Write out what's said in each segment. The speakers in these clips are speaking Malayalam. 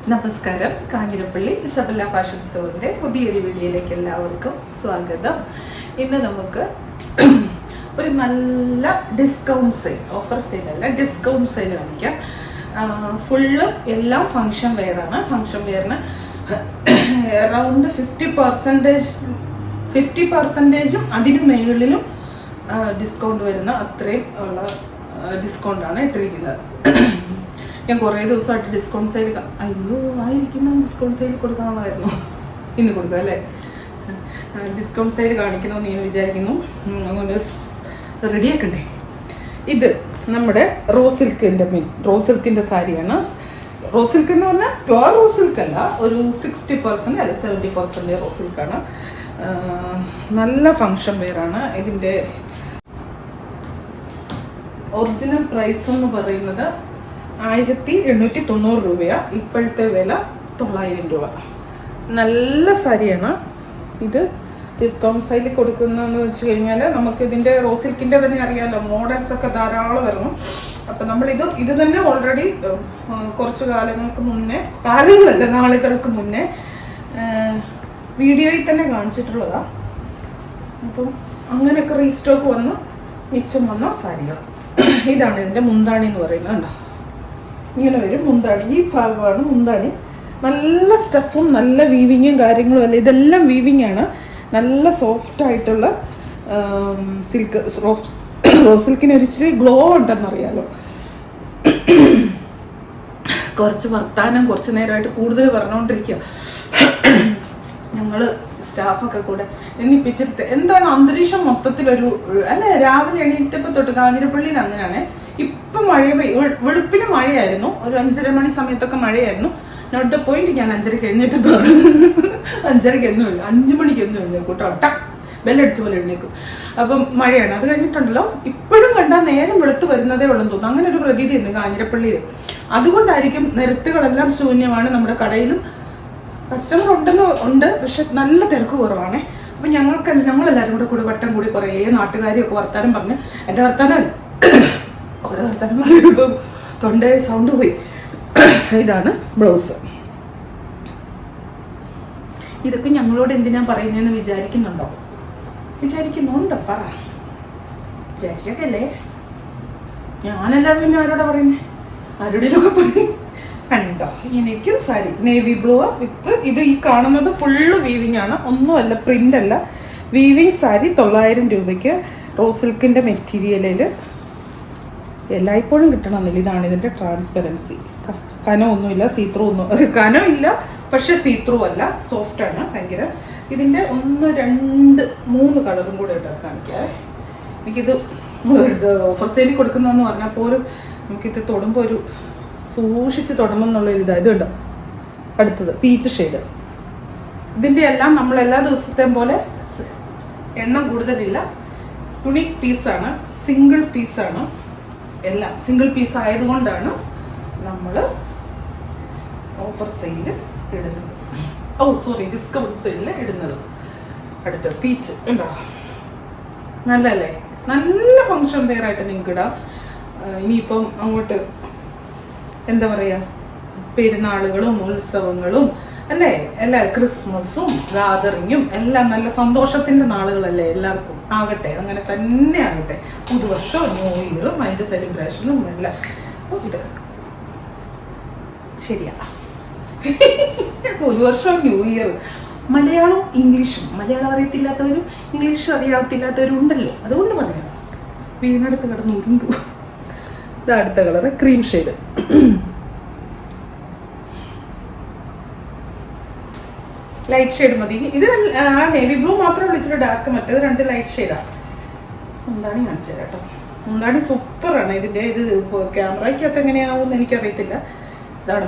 നമസ്കാരം. കാഞ്ഞിരപ്പള്ളി ഇസബെല്ല ഫാഷൻ സ്റ്റോറിൻ്റെ പുതിയൊരു വീഡിയോയിലേക്ക് എല്ലാവർക്കും സ്വാഗതം. ഇന്ന് നമുക്ക് ഒരു നല്ല ഡിസ്കൗണ്ട് സെയിൽ, ഓഫർ സെയിലല്ല ഡിസ്കൗണ്ട് സെയിൽ കാണിക്കാം. ഫുള്ള് എല്ലാം ഫങ്ഷൻ വെയറാണ്. ഫങ്ഷൻ വെയറിന് അറൗണ്ട് 50% അതിന് മുകളിലും ഡിസ്കൗണ്ട് വരുന്ന അത്രയും ഉള്ള ഡിസ്കൗണ്ടാണ് ഇട്ടിരിക്കുന്നത്. ഞാൻ കുറേ ദിവസമായിട്ട് ഡിസ്കൗണ്ട് സെയിൽ ആയിരിക്കുന്ന ഡിസ്കൗണ്ട് സെയിൽ കൊടുക്കാനുള്ളതായിരുന്നു. ഇന്ന് കൊടുക്കുക അല്ലേ? ഡിസ്കൗണ്ട് സെയിൽ കാണിക്കണമെന്ന് ഞാൻ വിചാരിക്കുന്നു. അതുകൊണ്ട് റെഡിയാക്കണ്ടേ. ഇത് നമ്മുടെ റോസ് സിൽക്കിൻ്റെ സാരിയാണ്. റോസ് സിൽക്ക് എന്ന് പറഞ്ഞാൽ പ്യുവർ റോസ് സിൽക്ക് അല്ല, ഒരു 60% അല്ല 70% റോസ് സിൽക്കാണ്. നല്ല ഫങ്ഷൻ വെയറാണ്. ഇതിൻ്റെ ഒറിജിനൽ പ്രൈസ് എന്ന് പറയുന്നത് 1890 രൂപയാണ്. ഇപ്പോഴത്തെ വില 900 രൂപ. നല്ല സാരിയാണ്. ഇത് ഡിസ്കൗണ്ട് സൈഡിൽ കൊടുക്കുന്നതെന്ന് വെച്ച് കഴിഞ്ഞാൽ നമുക്ക് ഇതിൻ്റെ റോസ് സിൽക്കിൻ്റെ തന്നെ അറിയാമല്ലോ, മോഡൽസ് ഒക്കെ ധാരാളം വരണം. അപ്പം ഇത് തന്നെ ഓൾറെഡി കുറച്ച് നാളുകൾക്ക് മുന്നേ വീഡിയോയിൽ തന്നെ കാണിച്ചിട്ടുള്ളതാണ്. അപ്പം അങ്ങനെയൊക്കെ റീസ്റ്റോക്ക് വന്ന് മിച്ചം വന്ന സാരികൾ. ഇതാണ് ഇതിൻ്റെ മുന്താണി എന്ന് പറയുന്നത്. കണ്ടോ, ഇങ്ങനെ വരും മുന്താണി. ഈ ഭാഗമാണ് മുന്താണി. നല്ല സ്റ്റഫും നല്ല വീവിങ്ങും കാര്യങ്ങളും അല്ല, ഇതെല്ലാം വീവിങ് ആണ്. നല്ല സോഫ്റ്റ് ആയിട്ടുള്ള സിൽക്ക്. റോസ് സിൽക്കിന് ഒരിച്ചിരി ഗ്ലോ ഉണ്ടെന്നറിയാലോ. കുറച്ച് വർത്താനം കുറച്ച് നേരമായിട്ട് കൂടുതൽ പറഞ്ഞുകൊണ്ടിരിക്കുക. ഞങ്ങൾ സ്റ്റാഫൊക്കെ കൂടെ എന്നിപ്പിച്ചിരുത്ത്. എന്താണ് അന്തരീക്ഷം മൊത്തത്തിലൊരു അല്ലേ? രാവിലെ എണീറ്റപ്പോൾ തൊട്ട് കാഞ്ഞിരപ്പള്ളിയിൽ അങ്ങനെയാണ്. ഇപ്പം വെളുപ്പിന് മഴയായിരുന്നു. ഒരു 5:30 മണി സമയത്തൊക്കെ മഴയായിരുന്നു. Note the point. ഞാൻ 5:30 എഴുന്നേറ്റതാണ്. 5:30 എന്നും ഇല്ല, 5 മണിക്ക് എന്നും എഴുന്നേക്കും കേട്ടോ. ടക്ക് ബെല്ലടിച്ച പോലെ എഴുന്നേക്കും. അപ്പം മഴയാണ്. അത് കഴിഞ്ഞിട്ടുണ്ടല്ലോ, ഇപ്പോഴും കണ്ടാൽ നേരം വെളുത്ത് വരുന്നതേ ഉള്ളെന്ന് തോന്നുന്നു. അങ്ങനെ ഒരു പ്രതീതി ഉണ്ട് കാഞ്ഞിരപ്പള്ളിയിൽ. അതുകൊണ്ടായിരിക്കും നിരത്തുകളെല്ലാം ശൂന്യമാണ്. നമ്മുടെ കടയിലും കസ്റ്റമർ ഉണ്ട്, പക്ഷെ നല്ല തിരക്ക് കുറവാണേ. അപ്പം ഞങ്ങളെല്ലാവരും കൂടെ വട്ടം കൂടി കുറേ നാട്ടുകാരെയൊക്കെ വർത്താനം പറഞ്ഞ് എൻ്റെ വർത്താനം ഓരോ വർത്താനം പറയുമ്പം തൊണ്ടേ സൗണ്ട് പോയി. ഇതാണ് ബ്ലൗസ്. ഇതൊക്കെ ഞങ്ങളോട് എന്തിനാ പറയുന്നതെന്ന് വിചാരിക്കുന്നുണ്ടോ? പറ, വിചാരിച്ചൊക്കെയല്ലേ. ഞാനല്ലാതെ പിന്നെ ആരോടാ പറയുന്നത്? ആരോടേലൊക്കെ പറയും. കണ്ടോ, ഇങ്ങനെ ഇരിക്കും സാരി. നേവി ബ്ലൂ വിത്ത് ഇത്. ഈ കാണുന്നത് ഫുള്ള് വീവിങ് ആണ്, ഒന്നുമല്ല, പ്രിന്റ് അല്ല. വീവിങ് സാരി 900 രൂപയ്ക്ക്. റോസ് സിൽക്കിൻ്റെ മെറ്റീരിയലിൽ എല്ലായ്പ്പോഴും കിട്ടണമെന്നില്ല. ഇതാണ് ഇതിൻ്റെ ട്രാൻസ്പെറൻസി. കനമൊന്നുമില്ല, സീത്രൂ കനമില്ല, പക്ഷെ സീത്രൂ അല്ല, സോഫ്റ്റ് ആണ് ഭയങ്കര. ഇതിൻ്റെ 1, 2, 3 കളറും കൂടെ ഇട്ട് കാണിക്കാം. എനിക്കിത് ഓഫർ സെയിലിൽ കൊടുക്കുന്നതെന്ന് പറഞ്ഞാൽ പോലും നമുക്കിത് തൊടുമ്പോൾ ഒരു സൂക്ഷിച്ച് തൊടണം എന്നുള്ളൊരിതാണ്. ഇതുണ്ട് അടുത്തത് പീച്ച് ഷെയ്ഡ്. ഇതിൻ്റെ എല്ലാം നമ്മൾ എല്ലാ ദിവസത്തെയും പോലെ എണ്ണം കൂടുതലില്ല. യുണീക്ക് പീസാണ്, സിംഗിൾ പീസാണ്. എല്ലാം സിംഗിൾ പീസ് ആയതുകൊണ്ടാണ് നമ്മൾ ഓഫർ സെയിലിൽ ഇടുന്നത്. ഡിസ്കൗണ്ട് സെയിലിൽ ഇടുന്നത്. അടുത്ത പീച്ച് ഉണ്ടോ, നല്ലല്ലേ? നല്ല ഫങ്ഷൻ വെയർ ആയിട്ട് നിങ്ങൾക്ക് ഇടാം. ഇനിയിപ്പം അങ്ങോട്ട് എന്താ പറയുക, പെരുന്നാളുകളും ഉത്സവങ്ങളും അല്ലേ, ക്രിസ്മസും ഗാദറിങ്ങും എല്ലാം നല്ല സന്തോഷത്തിൻ്റെ നാളുകളല്ലേ എല്ലാവർക്കും. ആകട്ടെ, അങ്ങനെ തന്നെ ആകട്ടെ. പുതുവർഷവും ന്യൂ ഇയറും അതിൻ്റെ സെലിബ്രേഷനും എല്ലാം. ഇത് ശരിയാ. പുതുവർഷവും ന്യൂ ഇയറും മലയാളവും ഇംഗ്ലീഷും. മലയാളം അറിയത്തില്ലാത്തവരും ഇംഗ്ലീഷും അറിയാത്തില്ലാത്തവരും ഉണ്ടല്ലോ, അതുകൊണ്ട് പറയാം. വീണടുത്ത് കിടന്ന് ഉരുണ്ടു. ഇത് അടുത്ത colour cream shade. Light shade മതി. ഇത് നേവി ബ്ലൂ മാത്രമേ വിളിച്ചിട്ട് ഡാർക്ക്, മറ്റേത് 2 ലൈറ്റ് ഷെയ്ഡാണ്. മുന്താണി കാണിച്ചു തരാം കേട്ടോ. മുന്താണി സൂപ്പറാണ്. ഇതിൻ്റെ ഇത് ക്യാമറയ്ക്കകത്ത് എങ്ങനെയാവുമെന്ന് എനിക്കറിയത്തില്ല. ഇതാണ്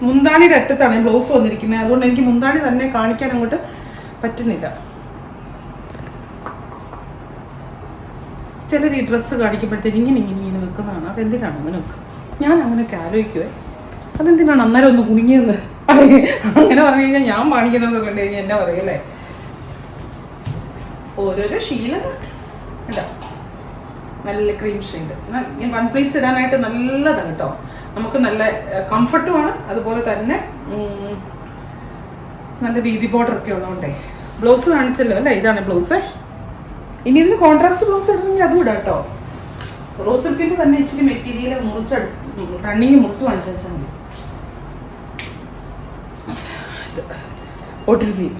മുന്താണിയുടെ അറ്റത്താണ് ബ്ലൗസ് വന്നിരിക്കുന്നത്. അതുകൊണ്ട് എനിക്ക് മുന്താണി തന്നെ കാണിക്കാൻ അങ്ങോട്ട് പറ്റുന്നില്ല. ചിലർ ഈ ഡ്രസ്സ് കാണിക്കുമ്പോഴത്തേക്ക് ഇങ്ങനെ വെക്കുന്നതാണ്. അതെന്തിനാണ് അങ്ങനെ വെക്കുക? ഞാൻ അങ്ങനെയൊക്കെ ആലോചിക്കുവേ, അതെന്തിനാണ് അന്നേരം ഒന്ന് കുടുങ്ങിയെന്ന്. അങ്ങനെ പറഞ്ഞു കഴിഞ്ഞാൽ ഞാൻ കാണിക്കുന്നതൊക്കെ കണ്ടു കഴിഞ്ഞാൽ എന്നാ പറയല്ലേ. ഓരോരോ ശീലം. നല്ല ക്രീം ഷെയ്ഡ്. 1 പ്ലീറ്റ്സ് ഇടാനായിട്ട് നല്ലതാണ് കേട്ടോ. നമുക്ക് നല്ല കംഫർട്ടുമാണ്, അതുപോലെ തന്നെ നല്ല വീതി ബോർഡറൊക്കെ ഉള്ളതുകൊണ്ടേ. ബ്ലൗസ് കാണിച്ചല്ലോ അല്ലേ, ഇതാണ് ബ്ലൗസ്. ഇനി ഇതിന് കോൺട്രാസ്റ്റ് ബ്ലൗസ് എടുക്കണമെങ്കിൽ അതും ഇടാം കേട്ടോ. റോസ് സിൽക്കിൻ്റെ തന്നെ ഇച്ചിരി മെറ്റീരിയൽ റണ്ണിങ് മുറിച്ച് വാങ്ങിച്ചാൽ മതി. ബോട്ടിൽ ഗ്രീൻ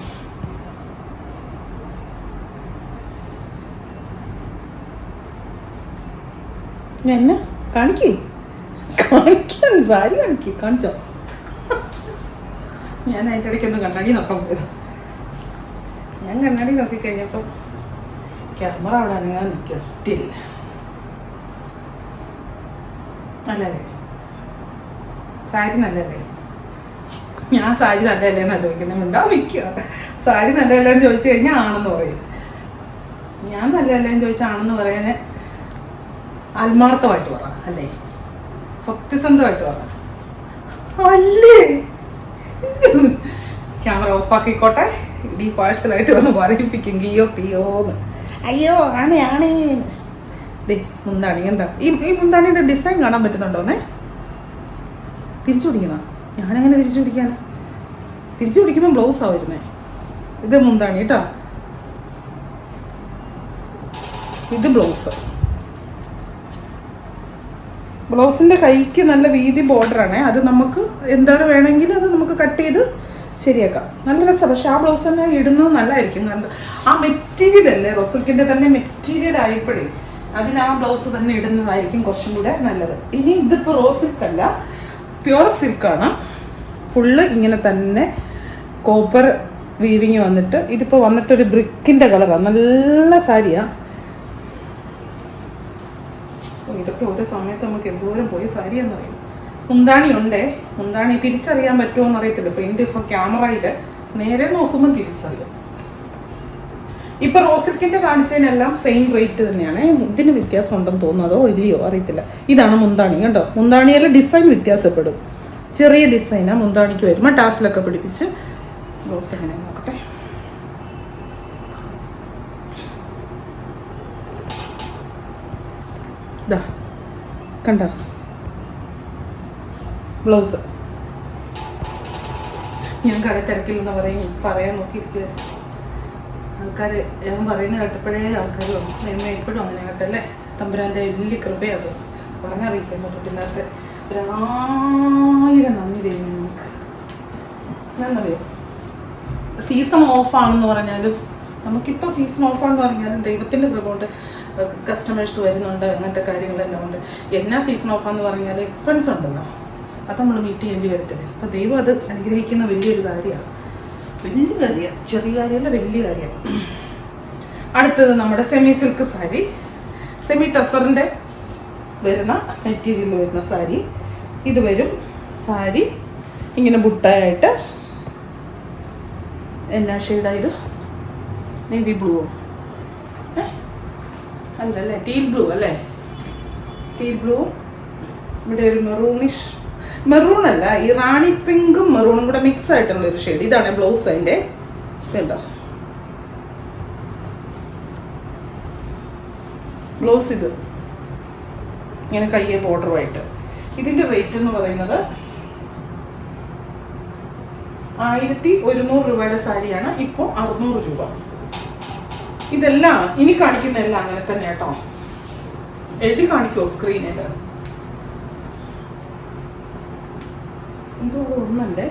ഞാൻ കാണിക്കാൻ സാരി കാണിച്ചോ. ഞാൻ അതിൻ്റെ ഇടയ്ക്കൊന്നും കണ്ണാടി നോക്കാൻ പോയത്. ഞാൻ കണ്ണാടി നോക്കിക്കഴിഞ്ഞപ്പോൾ ക്യാമറ അവിടെ അനങ്ങാൻ നിൽക്കുക. സ്റ്റിൽ നല്ലല്ലേ സാരി? നല്ലല്ലേ? ഞാൻ സാരി നല്ലല്ലേ എന്നാ ചോദിക്കുന്നത്. ഉണ്ടാ നിൽക്കുക. സാരി നല്ലതല്ലേന്ന് ചോദിച്ചു കഴിഞ്ഞാൽ ആണെന്ന് പറയും. ഞാൻ നല്ലതല്ലേന്ന് ചോദിച്ചാൽ ആണെന്ന് പറയാൻ ആത്മാർത്ഥമായിട്ട് പറ അല്ലേ, സത്യസന്ധമായിട്ട് പറ അല്ലേ. ക്യാമറ ഓഫാക്കിക്കോട്ടെ. ഈ പാഴ്സലായിട്ട് വന്ന് പറയിപ്പിക്കും പിയോന്ന്. അയ്യോ ആണേ ദേ മുന്താണി കണ്ടോ? ഈ മുന്താണിയുടെ ഡിസൈൻ കാണാൻ പറ്റുന്നുണ്ടോന്നേ? തിരിച്ചു പിടിക്കണം. ഞാനെങ്ങനെ തിരിച്ചു പിടിക്കാൻ? തിരിച്ചു പിടിക്കുമ്പോൾ ബ്ലൗസാണ് വരുന്നേ. ഇത് മുന്താണി കേട്ടോ, ഇത് ബ്ലൗസ്. ബ്ലൗസിൻ്റെ കൈക്ക് നല്ല വീതി ബോർഡറാണ്. അത് നമുക്ക് എന്തോരം വേണമെങ്കിൽ അത് നമുക്ക് കട്ട് ചെയ്ത് ശരിയാക്കാം. നല്ല രസമാണ്. പക്ഷെ ആ ബ്ലൗസ് തന്നെ ഇടുന്നത് നല്ലതായിരിക്കും. കാരണം ആ മെറ്റീരിയൽ അല്ലേ, റോസ് സിൽക്കിൻ്റെ തന്നെ മെറ്റീരിയൽ ആയപ്പോഴേ അതിന് ആ ബ്ലൗസ് തന്നെ ഇടുന്നതായിരിക്കും കുറച്ചും കൂടെ നല്ലത്. ഇനി ഇതിപ്പോൾ റോസ് സിൽക്കല്ല, പ്യുവർ സിൽക്കാണ്. ഫുള്ള് ഇങ്ങനെ തന്നെ കോപ്പർ വീവിങ് വന്നിട്ട്, ഇതിപ്പോൾ വന്നിട്ടൊരു ബ്രിക്കിൻ്റെ കളറാണ്. നല്ല സാരിയാണ്. ഇതൊക്കെ ഓരോ സമയത്ത് നമുക്ക് എന്തോരം പോയി സാരിയാണെന്നറിയാം. മുന്താണി ഉണ്ടേ. മുന്താണി തിരിച്ചറിയാൻ പറ്റുമോ എന്നറിയത്തില്ല. പ്രിന്റ് ഇപ്പോൾ ക്യാമറയിൽ നേരെ നോക്കുമ്പോൾ തിരിച്ചറിയാം. ഇപ്പം റോസ് സിൽക്കിൻ്റെ കാണിച്ചതിനെല്ലാം സെയിം റേറ്റ് തന്നെയാണ്. ഇതിന് വ്യത്യാസം ഉണ്ടെന്ന് തോന്നുന്നതോ ഇല്ലയോ അറിയത്തില്ല. ഇതാണ് മുന്താണി കണ്ടോ. മുന്താണിയെല്ലാം ഡിസൈൻ വ്യത്യാസപ്പെടും. ചെറിയ ഡിസൈനാണ് മുന്താണിക്ക് വരുമ്പോൾ. ടാസിലൊക്കെ പിടിപ്പിച്ച് ബ്ലൗസ് എങ്ങനെ നോക്കട്ടെ. ഇതാ കണ്ടോ ബ്ലൗസ്. ഞാൻ കട തിരക്കില്ലെന്ന് പറയാൻ നോക്കിയിരിക്കുമായിരുന്നു. ആൾക്കാർ ഞാൻ പറയുന്നത് കേട്ടപ്പോഴേ ആൾക്കാർ വന്നു. എപ്പോഴും അങ്ങനെ കേട്ടല്ലേ. തമ്പുരാൻ്റെ വലിയ കൃപയത് പറഞ്ഞറിയിക്കാൻ പറ്റത്തില്ലാത്ത 1000 നന്ദി തരുന്നു നമുക്ക്. എന്നാന്നറിയോ, സീസൺ ഓഫാണെന്ന് പറഞ്ഞാലും നമുക്കിപ്പോൾ സീസൺ ഓഫാണെന്ന് പറഞ്ഞാലും ദൈവത്തിൻ്റെ കൃപ കൊണ്ട് കസ്റ്റമേഴ്സ് വരുന്നുണ്ട്. അങ്ങനത്തെ കാര്യങ്ങളെല്ലാം ഉണ്ട്. എന്നാ സീസൺ ഓഫാന്ന് പറഞ്ഞാൽ എക്സ്പെൻസ് ഉണ്ടല്ലോ, അത് നമ്മൾ മീറ്റ് ചെയ്യേണ്ടി വരത്തില്ലേ. അപ്പോൾ ദൈവം അത് അനുഗ്രഹിക്കുന്ന വലിയൊരു കാര്യമാണ്. വലിയ കാര്യമാണ്, ചെറിയ കാര്യമല്ല, വലിയ കാര്യമാണ്. അടുത്തത് നമ്മുടെ സെമി സിൽക്ക് സാരി. സെമി ടസറിൻ്റെ വരുന്ന മെറ്റീരിയൽ വരുന്ന സാരി. ഇത് വരും സാരി ഇങ്ങനെ ബുട്ടായിട്ട്. എന്നാ ഷെയ്ഡാണ് ഇത്? നേവി ബ്ലൂവോ? അല്ലല്ലേ, ടീൽ ബ്ലൂ അല്ലേ? Teal blue. ഇവിടെ ഒരു മെറൂൺ അല്ല, ഈ റാണി പിങ്കും മെറൂണും കൂടെ മിക്സ് ആയിട്ടുള്ളൊരു ഷെയ്ഡ്. ഇതാണ് ബ്ലൗസ്. അതിൻ്റെ ഇതുണ്ടോ ബ്ലൗസ്? ഇത് ഇങ്ങനെ കയ്യെ ബോർഡറുമായിട്ട്. ഇതിൻ്റെ റേറ്റ് എന്ന് പറയുന്നത് 1100 രൂപയുടെ സാരിയാണ്. ഇപ്പോൾ 600 രൂപ. ഇതെല്ലാം ഇനി കാണിക്കുന്നതെല്ലാം അങ്ങനെ തന്നെ കേട്ടോ. എഴുതി കാണിക്കുമോ സ്ക്രീനിൽ? ഇതും അത് ഒന്നല്ലേ?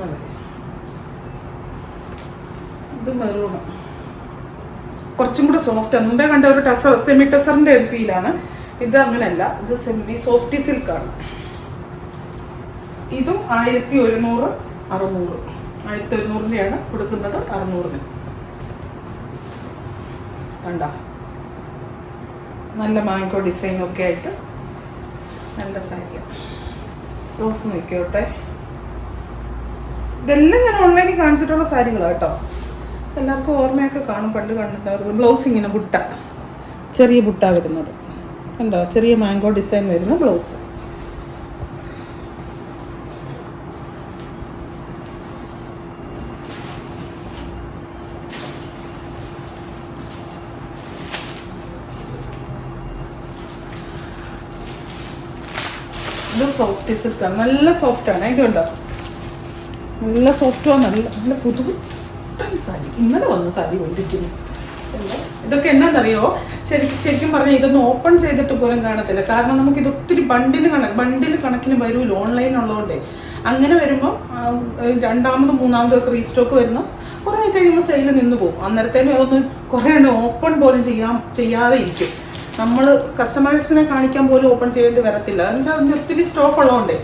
അതെ, ഇത് മെറൂണ്. കുറച്ചും കൂടെ സോഫ്റ്റ്. മുമ്പേ കണ്ട ഒരു സെമി ടസറിൻ്റെ ഒരു ഫീലാണ്. ഇത് അങ്ങനെയല്ല, ഇത് സെമി സോഫ്റ്റി സിൽക്കാണ്. ഇതും 1100, 600. 1100-നെയാണ് കൊടുക്കുന്നത്, 600-ന്. കണ്ട നല്ല മാങ്കോ ഡിസൈനൊക്കെ ആയിട്ട് നല്ല സാരിയാണ്. ബ്ലൗസ് നോക്കിയോട്ടെ. ഇതെല്ലാം ഞാൻ ഓൺലൈനിൽ കാണിച്ചിട്ടുള്ള സാരികളാണ് കേട്ടോ. എല്ലാവർക്കും ഓർമ്മയൊക്കെ കാണും, പണ്ട് കണ്ടിട്ടുണ്ടായിരുന്നു. ബ്ലൗസ് ഇങ്ങനെ ബുട്ട, ചെറിയ ബുട്ട വരുന്നത് കണ്ടോ, ചെറിയ മാങ്കോ ഡിസൈൻ വരുന്ന ബ്ലൗസ്. പ്യുവർ സോഫ്റ്റ് സിൽക്കാണ്, നല്ല സോഫ്റ്റാണ്. ഇതുണ്ടോ, നല്ല സോഫ്റ്റുമാണ്, നല്ല നല്ല പുതുപുത്തൻ സാരി. ഇന്നലെ വന്ന സാരി കൊണ്ടിരിക്കുന്നു. ഇതൊക്കെ എന്നാന്നറിയോ, ശരിക്കും പറഞ്ഞാൽ ഇതൊന്നും ഓപ്പൺ ചെയ്തിട്ട് പോലും കാണത്തില്ല. കാരണം നമുക്കിത് ഒത്തിരി ബണ്ടിൽ കണക്കിന് വരുമല്ലോ ഓൺലൈനുള്ളതുകൊണ്ടേ. അങ്ങനെ വരുമ്പോൾ രണ്ടാമതും മൂന്നാമതും റീസ്റ്റോക്ക് വരുന്ന കുറേ കഴിയുമ്പോൾ സെയിൽ നിന്ന് പോകും. അന്നേരത്തേനും അതൊന്നും കുറേ ഓപ്പൺ പോലും ചെയ്യാതെ ഇരിക്കും. നമ്മൾ കസ്റ്റമേഴ്സിനെ കാണിക്കാൻ പോലും ഓപ്പൺ ചെയ്യേണ്ടി വരത്തില്ല. എന്ന് വെച്ചാൽ അതിന് ഒത്തിരി സ്റ്റോക്ക് ഉള്ളതുകൊണ്ടേ.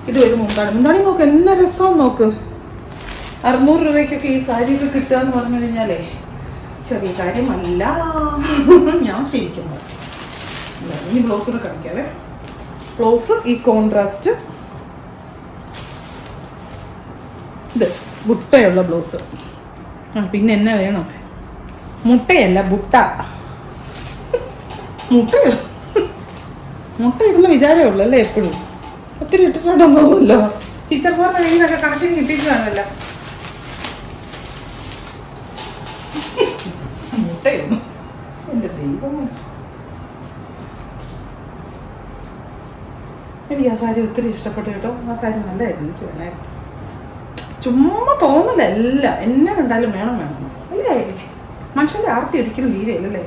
ഇത് ഒരു മുന്താണി നോക്ക്, എന്നാ രസം നോക്ക്. 600 രൂപയ്ക്കൊക്കെ ഈ സാരിയൊക്കെ കിട്ടുക എന്ന് പറഞ്ഞു കഴിഞ്ഞാലേ ചെറിയ കാര്യമല്ല. ഞാൻ ശരിക്കും ഇനി ബ്ലൗസ് കൂടെ കാണിക്കാവേ. ബ്ലൗസ് ഈ കോൺട്രാസ്റ്റ്, ഇത് ബുട്ടയുള്ള ബ്ലൗസ്. പിന്നെ എന്നാ വേണം, മുട്ടയല്ല ബുട്ട. മുട്ട ഇടുന്ന വിചാരമേ ഉള്ളൂ അല്ലേ എപ്പോഴും. ഒത്തിരി ഇട്ടിട്ടുണ്ടോന്നല്ലോ ടീച്ചർമാരുടെ കയ്യിലൊക്കെ കണക്കിന് കിട്ടിയിട്ടാണല്ലോ. മുട്ടയൊന്നു എൻ്റെ ദൈവം. എനിക്ക് ആ സാരി ഒത്തിരി ഇഷ്ടപ്പെട്ടു കേട്ടോ. ആ സാരി നല്ലതായിരുന്നു, എനിക്ക് വേണമായിരുന്നു. ചുമ്മാ തോന്നലല്ല, എന്നെ കണ്ടാലും വേണം അല്ലേ. മനുഷ്യൻ്റെ ആർത്തി ഒരിക്കലും തീരെയല്ലേ.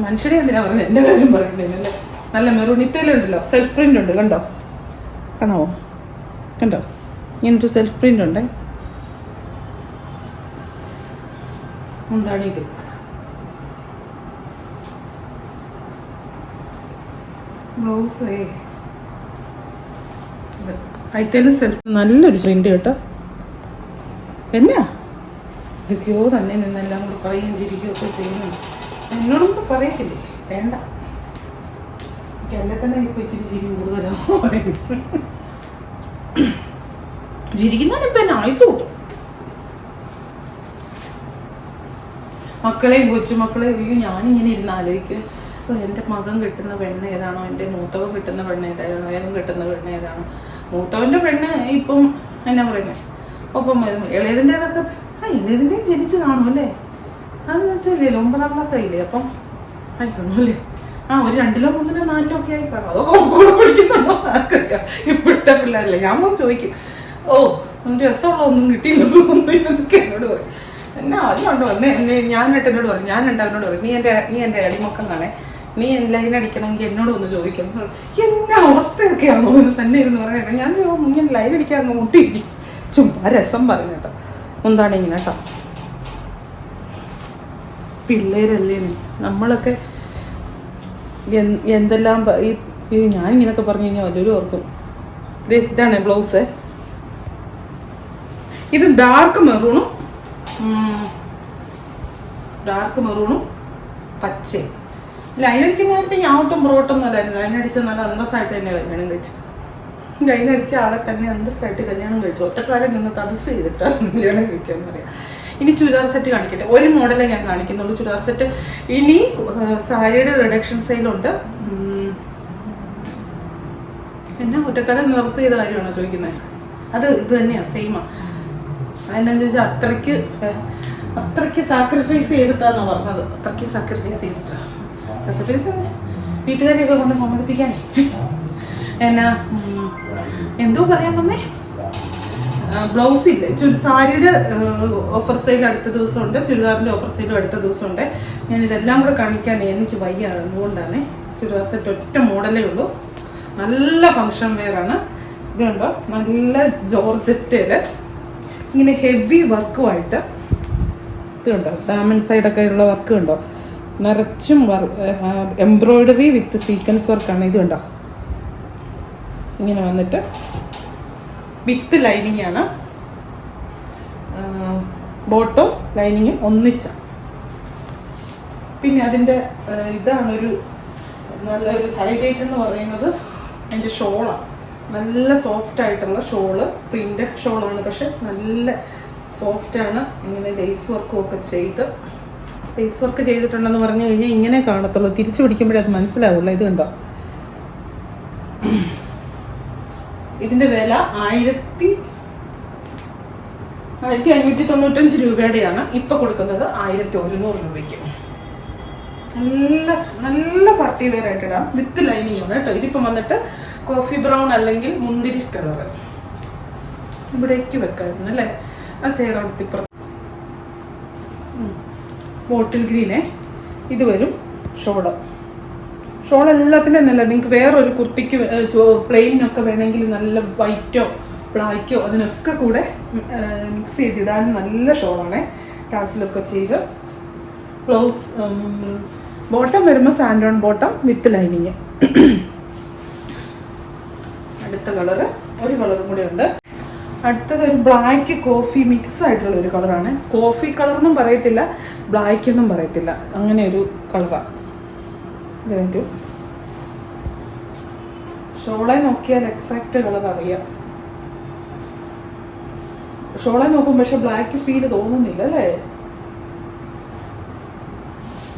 മനുഷ്യരെ എന്തിനാ പറയുന്നത്, എൻ്റെ കാര്യം പറയുന്നതിനല്ലേ. നല്ല മെറൂണിത്തേലുണ്ടല്ലോ, സെൽഫ് പ്രിൻ്റ് ഉണ്ട്, കാണാവോ, കണ്ടോ, ഇങ്ങനൊരു സെൽഫ് പ്രിൻ്റ് ഉണ്ട്. എന്താണ് ഇത്, ബ്ലൗസേ അയത്തേലും സെൽഫ്, നല്ലൊരു പ്രിൻ്റ് കേട്ടോ. എന്നാ ഇതൊക്കെയോ തന്നെ നിന്നെല്ലാം കൂടെ പറയുകയും ചിരിക്കുകയും ഒക്കെ ചെയ്യുന്നു. എന്നോടൊന്നും പറയത്തില്ലേ, വേണ്ട. എന്നെ തന്നെ ഇപ്പോൾ ഇച്ചിരി ചിരി കൂടുതലാണ്. ചിരിക്കുന്നതിന് ഇപ്പം എന്നെ ആയുസ് കൂട്ടും. മക്കളെയും കൊച്ചുമക്കളെയും ഞാനിങ്ങനെ ഇരുന്ന് ആലോചിക്കും, എൻ്റെ മകൻ കിട്ടുന്ന പെണ്ണ് ഏതാണോ, എൻ്റെ മൂത്തവൻ കിട്ടുന്ന പെണ്ണ് ഏതാണോ, ഏതും കിട്ടുന്ന പെണ്ണ് ഏതാണോ. മൂത്തവൻ്റെ പെണ്ണ് ഇപ്പം എന്നാ പറയുന്നത്, ഒപ്പം ഇളയതിൻ്റെതൊക്കെ ഇളയതിൻ്റെയും ജനിച്ച് കാണും അല്ലേ. അത് ഇല്ലല്ലോ, 9ാം ക്ലാസ് ആയില്ലേ, അപ്പം ആയിക്കോണു അല്ലേ. ഒരു 2ലോ 3ലോ 4ലോ ഒക്കെ ആയി കാണും. അതൊക്കെ കൂടെ പഠിക്കുന്നുണ്ടോ ആർക്കറിയാം. ഇപ്പോഴത്തെ പിള്ളേരല്ലേ. ഞാൻ പോയി ചോദിക്കും, രസമുള്ള ഒന്നും കിട്ടിയില്ല എന്നൊക്കെ എന്നോട് പറയും. എന്നാ അതുകൊണ്ടോ ഞാൻ എന്നോട് പറയും, ഞാൻ രണ്ടാവിനോട് പറയും, നീ എൻ്റെ അടിമക്കളാണേ, നീ ലൈൻ അടിക്കണമെങ്കിൽ എന്നോട് ഒന്ന് ചോദിക്കണം. എന്നാ അവസ്ഥയൊക്കെയാണോ എന്ന് തന്നെ ഇരുന്ന് പറയാം. ഞാൻ ലൈൻ അടിക്കാൻ അങ്ങ് മുട്ടിയിരിക്കും. ചുമ്മാ രസം പറഞ്ഞു കേട്ടോ. എന്താണ് ഇങ്ങനെ കേട്ടോ, പിള്ളേരല്ലേ നമ്മളൊക്കെ എന്തെല്ലാം ഈ ഞാനിങ്ങനൊക്കെ പറഞ്ഞു കഴിഞ്ഞാൽ വല്ലവരും ഓർക്കും. ഇതാണ് ബ്ലൗസ്. ഇത് ഡാർക്ക് മെറൂണും പച്ചയും. ലൈനടിക്കുന്നതായിട്ട് ഞാൻ ഒട്ടും പുറകോട്ടൊന്നും അല്ലായിരുന്നു. ലൈനടിച്ച നല്ല അന്തസ്സായിട്ട് തന്നെ കല്യാണം കഴിച്ചു. ലൈനടിച്ച ആളെ തന്നെ അന്തസ്സായിട്ട് കല്യാണം കഴിച്ചു. ഒറ്റക്കാലം നിന്ന് തപസ് ചെയ്തിട്ടാണ് കല്യാണം കഴിച്ചതെന്ന് പറയാം. ഇനി ചുരിദാർ സെറ്റ് കാണിക്കട്ടെ. ഒരു മോഡലേ ഞാൻ കാണിക്കുന്നുള്ളൂ ചുരിദാർ സെറ്റ്. ഇനി സാരിയുടെ റിഡക്ഷൻ സെയിലുണ്ട്. എന്നാ ഒറ്റക്കാലം തപസ് ചെയ്ത കാര്യമാണോ ചോദിക്കുന്നത്? അത് ഇത് തന്നെയാണ്, സെയിമാണ്. അതെന്നാന്ന് ചോദിച്ചാൽ അത്രയ്ക്ക് സാക്രിഫൈസ് ചെയ്തിട്ടാണ് പറഞ്ഞത്. അത്രയ്ക്ക് സാക്രിഫൈസ് ചെയ്തിട്ടാണ്. സാക്രിഫൈസ് വീട്ടുകാരെയൊക്കെ കൊണ്ട് സമ്മതിപ്പിക്കാനേ. എന്നാ എന്തോ പറയാൻ വന്നേ, ബ്ലൗസ് ഇല്ലേ, സാരിയുടെ ഓഫർ സെയിൽ അടുത്ത ദിവസമുണ്ട്, ചുരിദാറിൻ്റെ ഓഫർ സെയിലും അടുത്ത ദിവസമുണ്ട്. ഞാനിതെല്ലാം കൂടെ കാണിക്കാൻ എനിക്ക് വയ്യ, അതുകൊണ്ടാണ്. ചുരിദാർ സെറ്റ് ഒറ്റ മോഡലേ ഉള്ളൂ. നല്ല ഫങ്ഷൻ വെയറാണ്. ഇത് കണ്ടോ, നല്ല ജോർജറ്റിൽ ഇങ്ങനെ ഹെവി വർക്കുമായിട്ട്. ഇത് കണ്ടോ, ഡയമണ്ട് സൈഡൊക്കെ ഉള്ള വർക്ക് കണ്ടോ, നിറച്ചും എംബ്രോയിഡറി വിത്ത് സീക്വൻസ് വർക്കാണ്. ഇത് കണ്ടോ, ഇങ്ങനെ വന്നിട്ട് വിത്ത് ലൈനിങ് ആണ്. ബോട്ടോ ലൈനിങ്ങും ഒന്നിച്ച. പിന്നെ അതിൻ്റെ ഇതാണൊരു നല്ലൊരു ഹൈലൈറ്റ് എന്ന് പറയുന്നത് അതിൻ്റെ ഷോളാണ്. നല്ല സോഫ്റ്റ് ആയിട്ടുള്ള ഷോള്, പ്രിന്റഡ് ഷോളാണ്, പക്ഷെ നല്ല സോഫ്റ്റാണ്. ഇങ്ങനെ ലേസ് വർക്കും ഒക്കെ ലേസ് വർക്ക് ചെയ്തിട്ടുണ്ടെന്ന് പറഞ്ഞു കഴിഞ്ഞാൽ ഇങ്ങനെ കാണത്തുള്ളൂ. തിരിച്ചു പിടിക്കുമ്പോഴേ അത് മനസ്സിലാവുള്ളൂ. ഇത് കണ്ടോ, ഇതിൻ്റെ വില 1595 രൂപയുടെയാണ്. ഇപ്പം കൊടുക്കുന്നത് 1100 രൂപയ്ക്ക്. നല്ല നല്ല പാർട്ടി വെയർ ആയിട്ട് ഇടാം, വിത്ത് ലൈനിങ് ആണ് കേട്ടോ. ഇതിപ്പം വന്നിട്ട് കോഫി ബ്രൗൺ അല്ലെങ്കിൽ മുന്തിരി കളറ് ഇവിടേക്ക് വെക്കായിരുന്നു അല്ലേ. ആ ചെയർ അവിടുത്തെ ബോട്ടിൽ ഗ്രീനെ ഇത് വരും ഷോള്. ഷോൾ എല്ലാത്തിനും നല്ല, നിങ്ങൾക്ക് വേറൊരു കുർത്തിക്ക് പ്ലെയിനൊക്കെ വേണമെങ്കിൽ നല്ല വൈറ്റോ ബ്ലാക്കോ അതിനൊക്കെ കൂടെ മിക്സ് ചെയ്തിടാൻ നല്ല ഷോളാണ്. ടാസിലൊക്കെ ചെയ്ത് ബ്ലൗസ് ബോട്ടം വരുമ്പോൾ സാൻഡോൺ ബോട്ടം വിത്ത് ലൈനിങ്. അടുത്ത കളറ് ഒരു കളറും കൂടെ ഉണ്ട്. അടുത്തത് ഒരു ബ്ലാക്ക് കോഫി മിക്സ് ആയിട്ടുള്ള ഒരു കളറാണ്. കോഫി കളറെന്നും പറയത്തില്ല, ബ്ലാക്ക് എന്നും പറയത്തില്ല, അങ്ങനെ ഒരു കളറാണ്. ഇത് ഷോളെ നോക്കിയാൽ എക്സാക്റ്റ് കളർ അറിയാം. ഷോളെ നോക്കും പക്ഷെ ബ്ലാക്ക് ഫീൽ തോന്നുന്നില്ല അല്ലേ.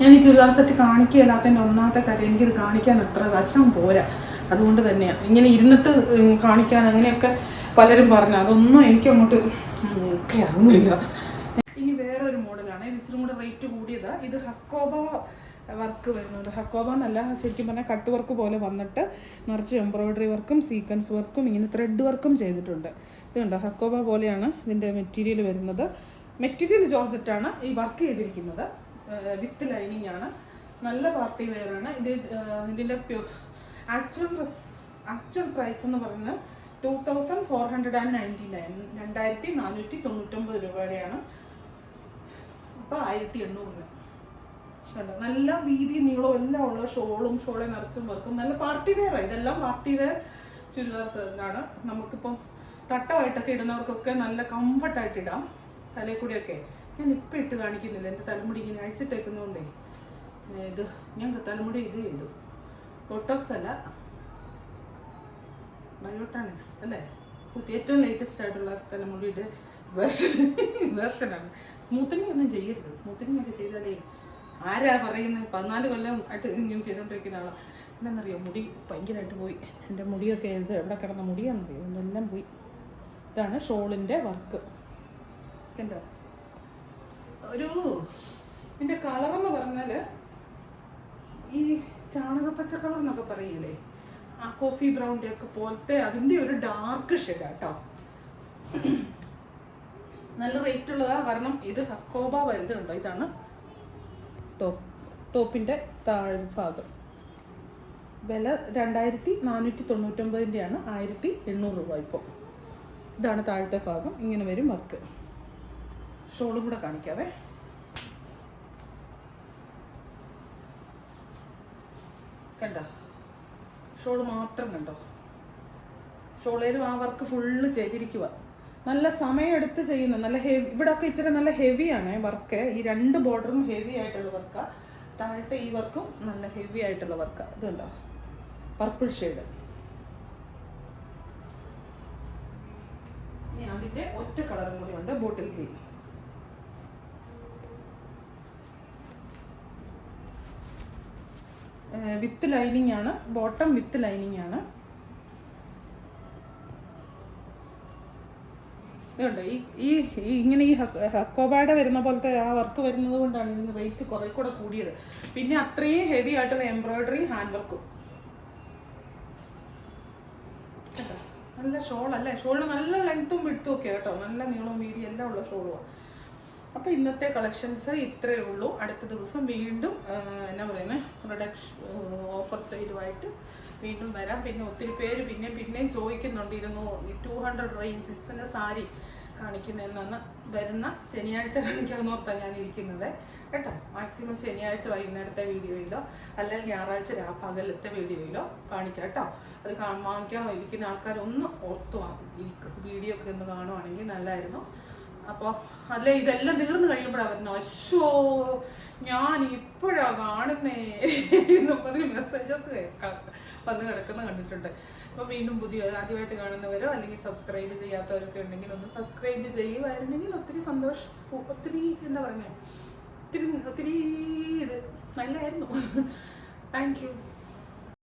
ഞാൻ ഈ ചുരിദാർ സെറ്റ് കാണിക്കുകയല്ലാത്തതിൻ്റെ ഒന്നാമത്തെ കാര്യം എനിക്കിത് കാണിക്കാൻ അത്ര വശം പോരാ. അതുകൊണ്ട് തന്നെയാണ് ഇങ്ങനെ ഇരുന്നിട്ട് കാണിക്കാൻ അങ്ങനെയൊക്കെ പലരും പറഞ്ഞു. അതൊന്നും എനിക്ക് അങ്ങോട്ട് ഒക്കെ ആകുന്നില്ല. ഇനി വേറൊരു മോഡലാണ്, ഇച്ചിരി കൂടെ റേറ്റ് കൂടിയതാണ്. ഇത് ഹക്കോബ വർക്ക് വരുന്നത്. ഹക്കോബ എന്നല്ല, ശരിക്കും പറഞ്ഞാൽ കട്ട് വർക്ക് പോലെ വന്നിട്ട് നിറച്ച് എംബ്രോയിഡറി വർക്കും സീക്വൻസ് വർക്കും ഇങ്ങനെ ത്രെഡ് വർക്കും ചെയ്തിട്ടുണ്ട്. ഇതുണ്ട് ഹക്കോബ പോലെയാണ് ഇതിൻ്റെ മെറ്റീരിയൽ വരുന്നത്. മെറ്റീരിയൽ ജോർജറ്റാണ്, ഈ വർക്ക് ചെയ്തിരിക്കുന്നത് വിത്ത് ലൈനിങ് ആണ്. നല്ല പാർട്ടി വെയർ ആണ് ഇത്. ഇതിൻ്റെ ആക്ച്വൽ പ്രൈസ് എന്ന് പറയുന്നത് 2499, 2499 രൂപയുടെയാണ്. അപ്പോൾ 1800. നല്ല വീതി നീളവും എല്ലാം ഉള്ള ഷോളും ഷോളെ നിറച്ചും വർക്കും നല്ല പാർട്ടി വെയർ ആണ്. ഇതെല്ലാം പാർട്ടി വെയർ ചുരിദാർ സെറ്റാണ്. നമുക്കിപ്പം തട്ടമായിട്ടൊക്കെ ഇടുന്നവർക്കൊക്കെ നല്ല കംഫർട്ടായിട്ട് ഇടാം. തലയിൽ കൂടിയൊക്കെ ഞാൻ ഇപ്പം ഇട്ട് കാണിക്കുന്നില്ല, എൻ്റെ തലമുടി ഇങ്ങനെ അഴിച്ചിട്ടേക്കുന്നതുകൊണ്ടേ. ഇത് ഞാൻ തലമുടി ഇത് ചെയ്തു, ബോട്ടോക്സ് അല്ല ബയോട്ടാനിക്സ് അല്ലേ, ഏറ്റവും ലേറ്റസ്റ്റ് ആയിട്ടുള്ള തലമുടിയുടെ വേർഷനാണ്. സ്മൂത്തനിങ് ഒന്നും ചെയ്യരുത്, സ്മൂത്തനിങ് ഒക്കെ ചെയ്താലേ ആരാ പറയുന്നത് 14 കൊല്ലം ആയിട്ട് ഇങ്ങനെ ചെയ്തുകൊണ്ടിരിക്കുന്ന ആളാണ്. എന്താണെന്നറിയോ, മുടി ഭയങ്കരമായിട്ട് പോയി. എൻ്റെ മുടിയൊക്കെ ഇത് എവിടെ കിടന്ന മുടിയാണെന്നറിയോ, ഇതെല്ലാം പോയി. ഇതാണ് ഷോളിൻ്റെ വർക്ക്. കണ്ടോ, ഒരു ഇതിൻ്റെ കളറെന്ന് പറഞ്ഞാൽ ഈ ചാണകപ്പച്ച കളർ എന്നൊക്കെ പറയില്ലേ, ആ കോഫി ബ്രൗണിൻ്റെ ഒക്കെ പോലത്തെ അതിൻ്റെ ഒരു ഡാർക്ക് ഷെയ്ഡ് കേട്ടോ. നല്ല റേറ്റ് ഉള്ളതാണ്, കാരണം ഇത് ഹക്കോബ വരുന്നുണ്ടോ. ഇതാണ് ടോപ്പിൻ്റെ താഴ്ഭാഗം. വില 2499 1800 രൂപ ഇപ്പോൾ. ഇതാണ് താഴത്തെ ഭാഗം, ഇങ്ങനെ വരും വർക്ക്. ഷോളും കൂടെ കാണിക്കാവേ. കണ്ടോ, ഷോള് മാത്രം കണ്ടോ. ഷോളേലും ആ വർക്ക് ഫുള്ള് ചെയ്തിരിക്കുക. നല്ല സമയമെടുത്ത് ചെയ്യുന്ന നല്ല ഹെവി. ഇവിടെയൊക്കെ ഇച്ചിരി നല്ല ഹെവിയാണ് വർക്ക്. ഈ 2 ബോർഡറും ഹെവി ആയിട്ടുള്ള വർക്കാണ്. താഴത്തെ ഈ വർക്കും നല്ല ഹെവി ആയിട്ടുള്ള വർക്കാണ്. ഇതുണ്ടോ, പർപ്പിൾ ഷെയ്ഡ്. ഇനി അതിൻ്റെ ഒറ്റ കളറും കൂടി ഉണ്ട്, ബോട്ടിൽ ഗ്രീൻ. വിത്ത് ലൈനിങ് ആണ്, ബോട്ടം വിത്ത് ലൈനിങ് ആണ്. ഇതുണ്ട് ഈ ഇങ്ങനെ ഈ ഹക്കോബയുടെ വരുന്ന പോലത്തെ ആ വർക്ക് വരുന്നത് കൊണ്ടാണ് ഇതിന് റേറ്റ് കുറെ കൂടെ കൂടിയത്. പിന്നെ അത്രയും ഹെവി ആയിട്ടുള്ള എംബ്രോയിഡറി ഹാൻഡ് വർക്കും. നല്ല ഷോളല്ലേ, ഷോളിന് നല്ല ലെങ്ത്തും വിട്ടും ഒക്കെ കേട്ടോ, നല്ല നീളവും വീതി എല്ലാം ഉള്ള ഷോളുമാണ്. അപ്പോൾ ഇന്നത്തെ കളക്ഷൻസ് ഇത്രയേ ഉള്ളൂ. അടുത്ത ദിവസം വീണ്ടും എന്നാ പറയുന്നത് പ്രൊഡക്ഷൻ ഓഫർ സെയിലുമായിട്ട് വീണ്ടും വരാം. പിന്നെ ഒത്തിരി പേര് പിന്നെയും ചോദിക്കുന്നുണ്ടിരുന്നു ഈ 200 റേഞ്ച് 6ൻ്റെ സാരി കാണിക്കുന്നതെന്നാണ്. വരുന്ന ശനിയാഴ്ച കാണിക്കാമെന്ന് ഓർത്താണ് ഞാൻ ഇരിക്കുന്നത് കേട്ടോ. മാക്സിമം ശനിയാഴ്ച വൈകുന്നേരത്തെ വീഡിയോയിലോ അല്ലെങ്കിൽ ഞായറാഴ്ച പകലത്തെ വീഡിയോയിലോ കാണിക്കാം കേട്ടോ. അത് വാങ്ങിക്കാൻ ഇരിക്കുന്ന ആൾക്കാരൊന്ന് ഓർത്തു വീഡിയോ ഒക്കെ ഒന്ന് കാണുവാണെങ്കിൽ നല്ലതായിരുന്നു. അപ്പോൾ അതിൽ ഇതെല്ലാം തീർന്നു കഴിയുമ്പോഴാണ് വരുന്നത്, അശ്വോ ഞാൻ ഇപ്പോഴാണ് കാണുന്നേ എന്ന് പറഞ്ഞ് മെസ്സേജസ് വന്ന് കിടക്കുന്ന കണ്ടിട്ടുണ്ട്. അപ്പോൾ വീണ്ടും ആദ്യമായിട്ട് കാണുന്നവരോ അല്ലെങ്കിൽ സബ്സ്ക്രൈബ് ചെയ്യാത്തവരൊക്കെ ഉണ്ടെങ്കിൽ ഒന്ന് സബ്സ്ക്രൈബ് ചെയ്യുമായിരുന്നെങ്കിൽ ഒത്തിരി സന്തോഷം. ഒത്തിരി എന്താ പറയുക, ഒത്തിരി ഇത് നല്ലതായിരുന്നു. Thank you.